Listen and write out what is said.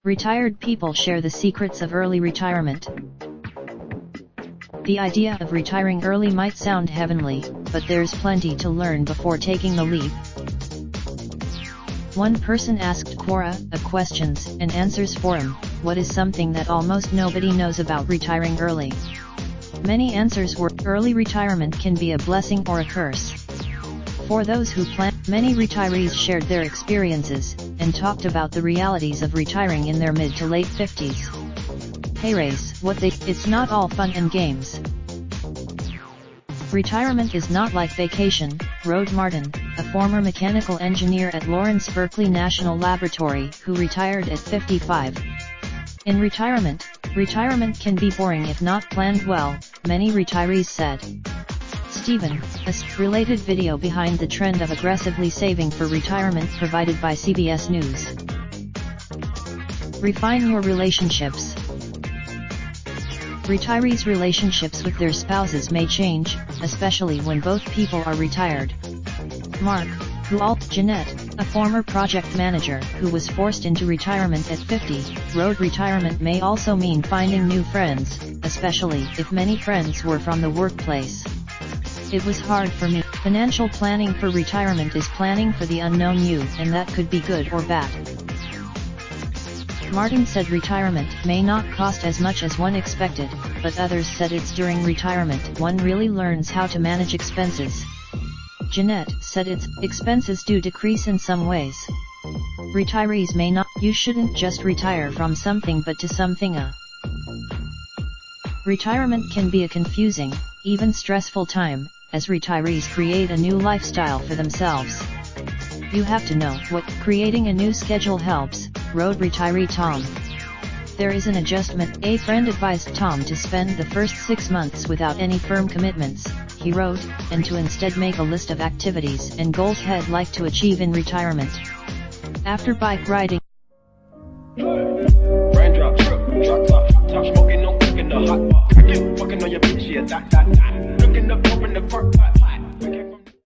Retired people share the secrets of early retirement. The idea of retiring early might sound heavenly, but there's plenty to learn before taking the leap. One person asked Quora a questions and answers forum, what is something that almost nobody knows about retiring early? Many answers were, early retirement can be a blessing or a curse. For those who plan, many retirees shared their experiences, and talked about the realities of retiring in their mid to late 50s. Hey Race, it's not all fun and games. Retirement is not like vacation, wrote Martin, a former mechanical engineer at Lawrence Berkeley National Laboratory who retired at 55. In retirement can be boring if not planned well, many retirees said. Stephen, a related video behind the trend of aggressively saving for retirement provided by CBS News. Refine your relationships. Retirees' relationships with their spouses may change, especially when both people are retired. Mark, Jeanette, a former project manager who was forced into retirement at 50, wrote retirement may also mean finding new friends, especially if many friends were from the workplace. It was hard for me. Financial planning for retirement is planning for the unknown you, and that could be good or bad. Martin said retirement may not cost as much as one expected, but others said it's during retirement one really learns how to manage expenses. Jeanette said its expenses do decrease in some ways. Retirees may not, you shouldn't just retire from something but to something. Retirement can be a confusing, even stressful time, as retirees create a new lifestyle for themselves. You have to know what creating a new schedule helps, wrote retiree Tom. There is an adjustment. A friend advised Tom to spend the first 6 months without any firm commitments, he wrote, and to instead make a list of activities and goals he'd like to achieve in retirement. After bike riding, raindrop, drop top, smoking, no cooking the hot pot. Fucking on your bitch, yeah, that. Looking up, open the park,